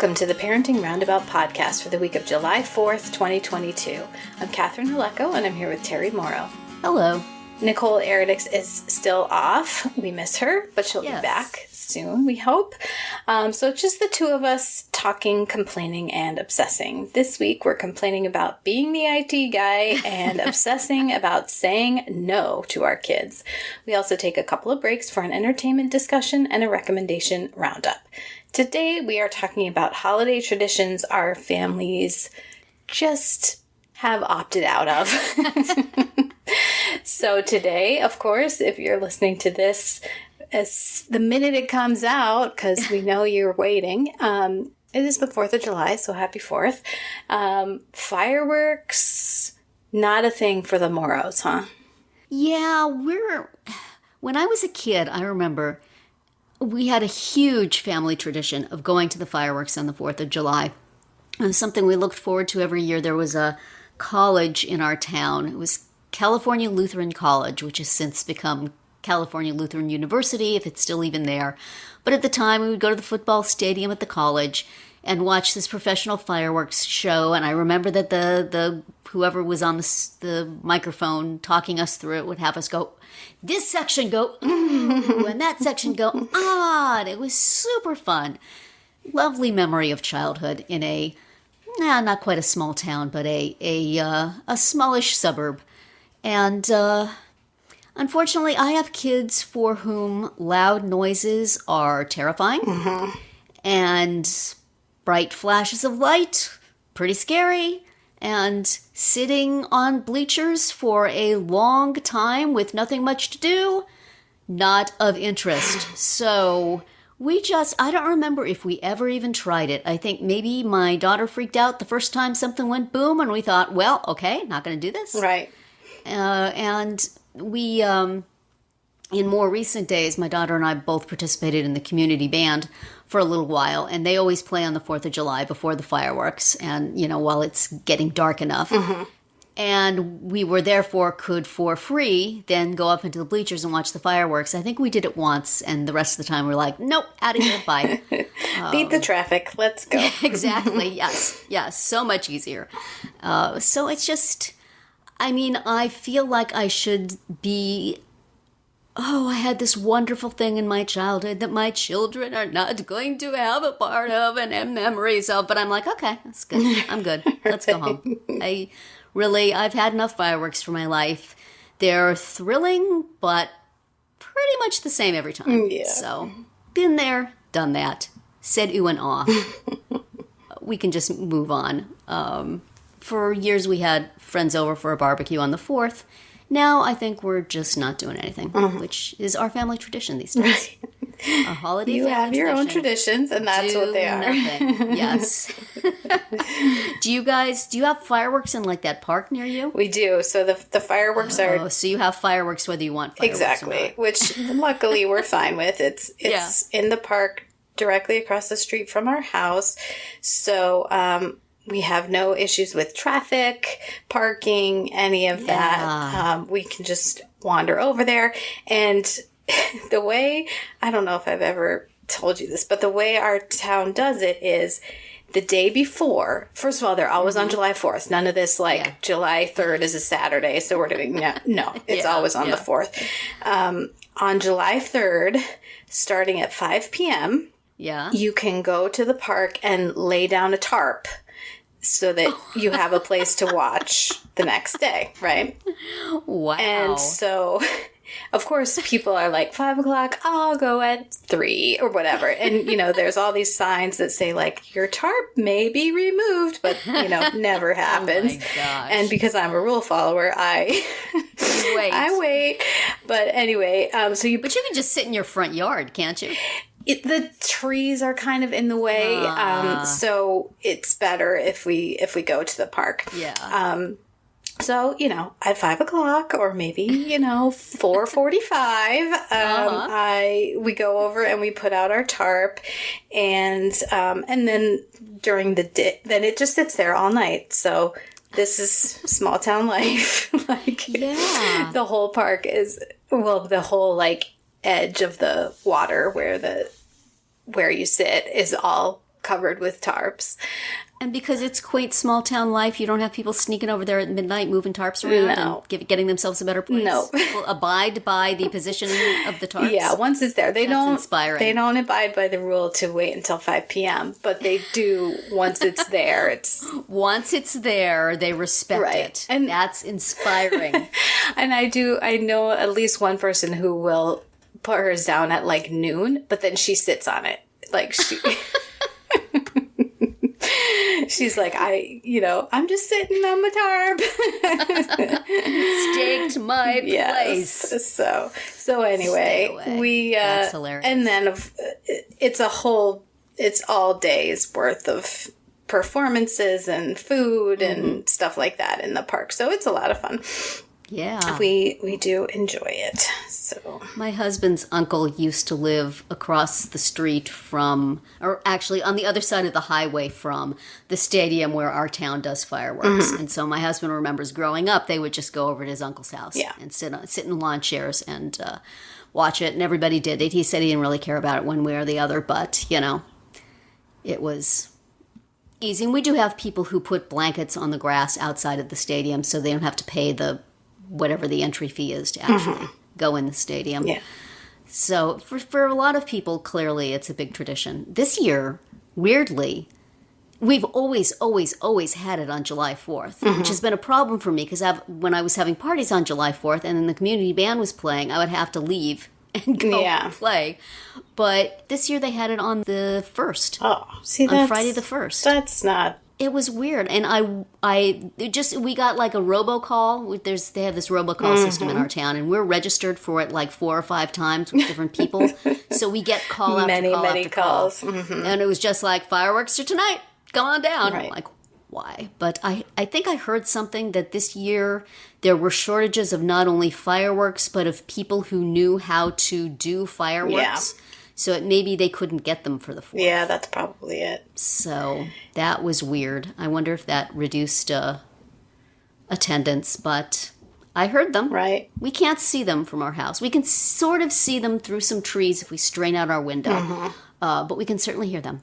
Welcome to the Parenting Roundabout podcast for the week of July 4th, 2022. I'm Catherine Halecko, and I'm here with Terry Morrow. Hello. Nicole Eridix is still off. We miss her, but she'll be back soon, we hope. So it's just the two of us talking, complaining, and obsessing. This week, we're complaining about being the IT guy and obsessing about saying no to our kids. We also take a couple of breaks for an entertainment discussion and a recommendation roundup. Today, we are talking about holiday traditions our families just have opted out of. So today, of course, if you're listening to this as the minute it comes out, because we know you're waiting, it is the 4th of July, so happy 4th. Fireworks, not a thing for the Morrows, huh? Yeah, when I was a kid, I remember we had a huge family tradition of going to the fireworks on the 4th of July. It was something we looked forward to every year. There was a college in our town. It was California Lutheran College, which has since become California Lutheran University, if it's still even there. But at the time, we would go to the football stadium at the college and watch this professional fireworks show. And I remember that the whoever was on the microphone talking us through it would have us go, this section go, ooh, and that section go, ah. And it was super fun. Lovely memory of childhood in a, not quite a small town, but a smallish suburb. And unfortunately, I have kids for whom loud noises are terrifying. Mm-hmm. And bright flashes of light, pretty scary. And sitting on bleachers for a long time with nothing much to do, not of interest. So I don't remember if we ever even tried it. I think maybe my daughter freaked out the first time something went boom, and we thought, well, okay, not going to do this. Right. And we, in more recent days, my daughter and I both participated in the community band for a little while, and they always play on the 4th of July before the fireworks, and, while it's getting dark enough. Mm-hmm. And we were could for free then go up into the bleachers and watch the fireworks. I think we did it once, and the rest of the time we were like, nope, out of here, bye. Beat the traffic, let's go. Exactly, yes, so much easier. So it's just, I feel like I should be, I had this wonderful thing in my childhood that my children are not going to have a part of and have memories of. But I'm like, okay, that's good. I'm good. Let's go home. I've had enough fireworks for my life. They're thrilling, but pretty much the same every time. Yeah. So, been there, done that. Said ooh and ah. We can just move on. For years, we had friends over for a barbecue on the 4th. Now, I think we're just not doing anything, which is our family tradition these days. A holiday you family have your tradition. Own traditions, and that's what they are. Nothing. Yes. Do you have fireworks in like that park near you? We do. So the fireworks are... Oh, so you have fireworks whether you want fireworks exactly, or not. Which luckily we're fine with. It's in the park directly across the street from our house. So we have no issues with traffic, parking, any of that. We can just wander over there. And the way, I don't know if I've ever told you this, but the way our town does it is the day before. First of all, they're always on July 4th. None of this July 3rd is a Saturday, so we're doing no. It's always on the 4th. On July 3rd, starting at 5 p.m., you can go to the park and lay down a tarp so that you have a place to watch the next day, right? Wow. And so, of course, people are like, 5 o'clock, I'll go at 3 or whatever. And, there's all these signs that say, your tarp may be removed, but, never happens. Oh my gosh. And because I'm a rule follower, I wait. But anyway, But you can just sit in your front yard, can't you? The trees are kind of in the way, so it's better if we go to the park. Yeah. So, at 5 o'clock or maybe, 4:45, we go over and we put out our tarp, and then during the day, then it just sits there all night. So this is small town life. The whole park is, the whole edge of the water where you sit is all covered with tarps. And because it's quaint small town life, you don't have people sneaking over there at midnight moving tarps around and getting themselves a better place. No. People abide by the position of the tarps. Yeah, once it's there. Inspiring. They don't abide by the rule to wait until 5 p.m., but they do once it's there. Once it's there, they respect it. And that's inspiring. And I know at least one person who will put hers down at like noon, but then she sits on it. Like she's like, I'm just sitting on my tarp. Staked my place. So anyway, that's hilarious. And then it's all days worth of performances and food and stuff like that in the park. So it's a lot of fun. Yeah. We do enjoy it. So my husband's uncle used to live across the street from, or actually on the other side of the highway from the stadium where our town does fireworks. And so my husband remembers growing up, they would just go over to his uncle's house and sit in lawn chairs and watch it. And everybody did it. He said he didn't really care about it one way or the other, but, it was easy. And we do have people who put blankets on the grass outside of the stadium so they don't have to pay whatever the entry fee is to actually go in the stadium. Yeah. So for a lot of people, clearly it's a big tradition. This year, weirdly, we've always had it on July 4th, which has been a problem for me because when I was having parties on July 4th and then the community band was playing, I would have to leave and go play. But this year they had it on the 1st. Oh, see, on Friday the 1st. That's not... It was weird, and we got like a robocall. They have this robocall system in our town, and we're registered for it like 4 or 5 times with different people. So we get call after call after calls. call, and it was just like fireworks are tonight. Come on down. Right. I'm like, why? But I think I heard something that this year there were shortages of not only fireworks but of people who knew how to do fireworks. Yeah. So maybe they couldn't get them for the 4th. Yeah, that's probably it. So that was weird. I wonder if that reduced attendance, but I heard them. Right. We can't see them from our house. We can sort of see them through some trees if we strain out our window, but we can certainly hear them.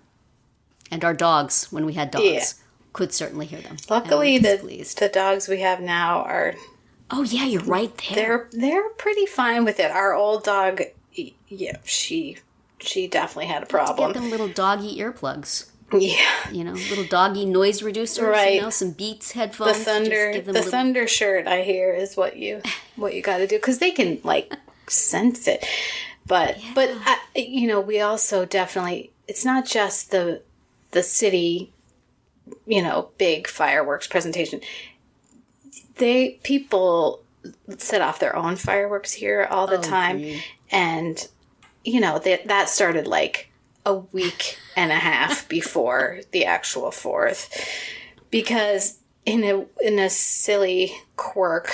And our dogs, when we had dogs, could certainly hear them. Luckily, the dogs we have now are... Oh, yeah, you're right there. They're pretty fine with it. Our old dog, she definitely had a problem. Get them little doggy earplugs. Yeah. Little doggy noise reducers. Right. Some Beats headphones. The thunder shirt, I hear, is what you got to do. Because they can, sense it. But we also definitely... It's not just the city, big fireworks presentation. People set off their own fireworks here all the time. Geez. And... that started like a week and a half before the actual 4th, because in a silly quirk,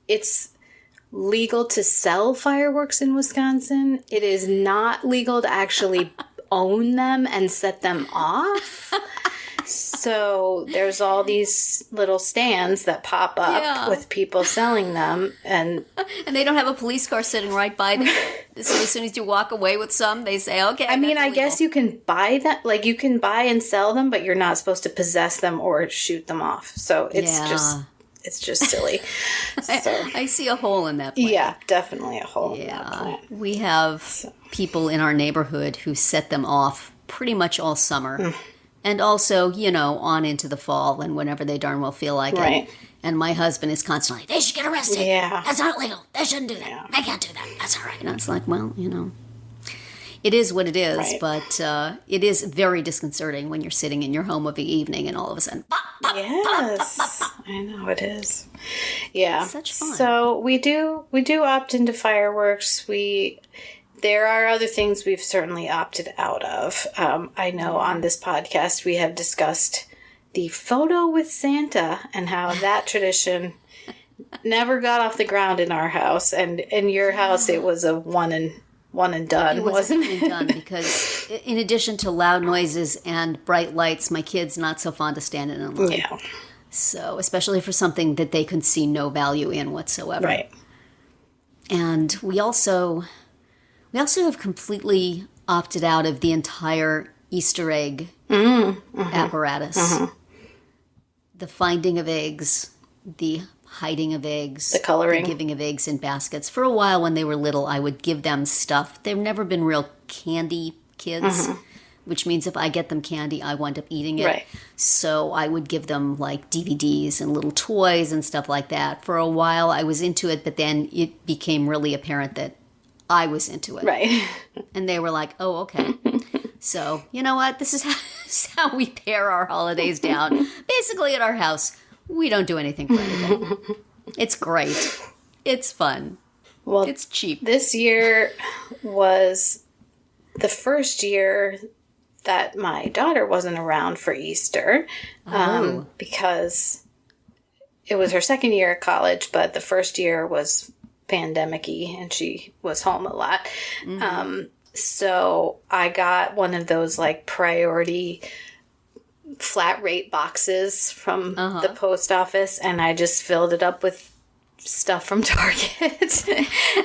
it's legal to sell fireworks in Wisconsin. It is not legal to actually own them and set them off. So there's all these little stands that pop up with people selling them, and they don't have a police car sitting right by them. So as soon as you walk away with some, they say, "Okay." I mean, I guess you can buy that, you can buy and sell them, but you're not supposed to possess them or shoot them off. So it's just silly. So. I see a hole in that plan. Yeah, definitely a hole in that plan. We have people in our neighborhood who set them off pretty much all summer. And also, on into the fall and whenever they darn well feel like it. And my husband is constantly, they should get arrested. Yeah. That's not legal. They shouldn't do that. Yeah. They can't do that. That's all right. And it's like, well, it is what it is. Right. But it is very disconcerting when you're sitting in your home of the evening and all of a sudden, pop, pop, yes. Pop, pop, pop. I know it is. Yeah. It's such fun. So we do opt into fireworks. There are other things we've certainly opted out of. I know on this podcast we have discussed the photo with Santa and how that tradition never got off the ground in our house. And in your house, it was a one and done, wasn't it? Done because in addition to loud noises and bright lights, my kids not so fond of standing in line. Yeah. So especially for something that they can see no value in whatsoever. Right. And we also have completely opted out of the entire Easter egg apparatus. The finding of eggs, the hiding of eggs, the coloring, the giving of eggs in baskets. For a while when they were little, I would give them stuff. They've never been real candy kids, which means if I get them candy, I wind up eating it. Right. So I would give them like DVDs and little toys and stuff like that. For a while I was into it, but then it became really apparent that I was into it. Right. And they were like, oh, okay. So, you know what? This is how we pare our holidays down. Basically, at our house, we don't do anything for anything. It's great. It's fun. Well, it's cheap. This year was the first year that my daughter wasn't around for Easter because it was her second year at college, but the first year was pandemic-y and she was home a lot. So I got one of those like priority flat rate boxes from the post office, and I just filled it up with stuff from Target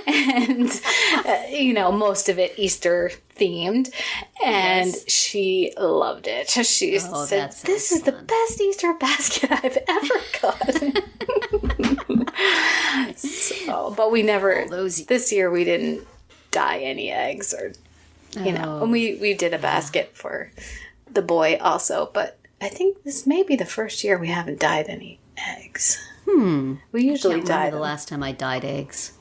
and most of it Easter themed, and she loved it. She said, "This is the best Easter basket I've ever got." But we never this year we didn't dye any eggs or and we did a basket for the boy also, but I think this may be the first year we haven't dyed any eggs. We usually dye them. The last time I dyed eggs.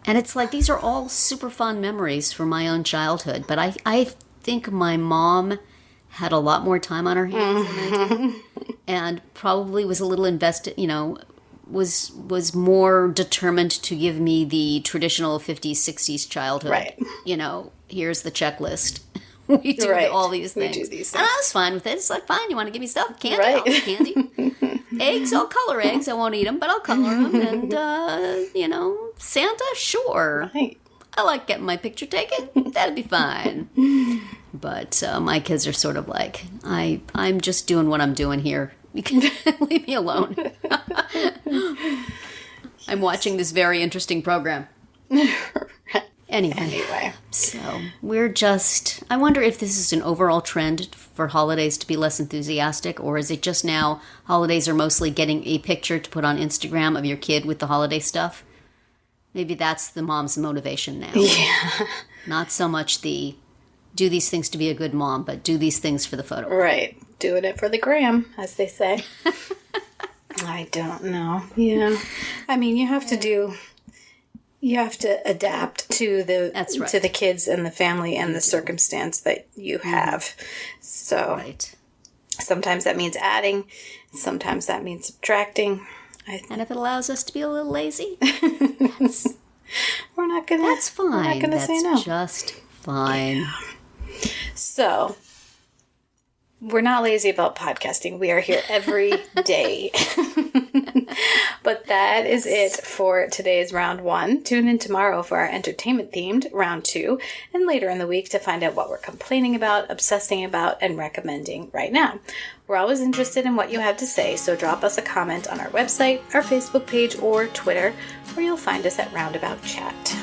And it's like, these are all super fun memories from my own childhood, but I think my mom had a lot more time on her hands than I did, and probably was a little invested, was more determined to give me the traditional 50s, 60s childhood. Right. Here's the checklist. We do all these things. We do these things. And I was fine with it. It's like, fine, you want to give me stuff? Candy? Right. I'll eat candy. Eggs, I'll color eggs. I won't eat them, but I'll color them. And, Santa, sure. Right. I like getting my picture taken. That'd be fine. But my kids are sort of like, I'm just doing what I'm doing here. You can leave me alone. I'm watching this very interesting program. Anyway, so I wonder if this is an overall trend for holidays to be less enthusiastic, or is it just now holidays are mostly getting a picture to put on Instagram of your kid with the holiday stuff? Maybe that's the mom's motivation now. Yeah. Not so much the do these things to be a good mom, but do these things for the photo. Right. Doing it for the gram, as they say. I don't know. Yeah. I mean, you have to adapt to the kids and the family and the circumstance that you have. So sometimes that means adding, sometimes that means subtracting. And if it allows us to be a little lazy, we're not gonna. That's fine. We're not gonna say no. That's just fine. Yeah. So we're not lazy about podcasting. We are here every day. But that is it for today's round 1. Tune in tomorrow for our entertainment-themed round 2, and later in the week to find out what we're complaining about, obsessing about, and recommending right now. We're always interested in what you have to say, so drop us a comment on our website, our Facebook page, or Twitter, where you'll find us at Roundabout Chat.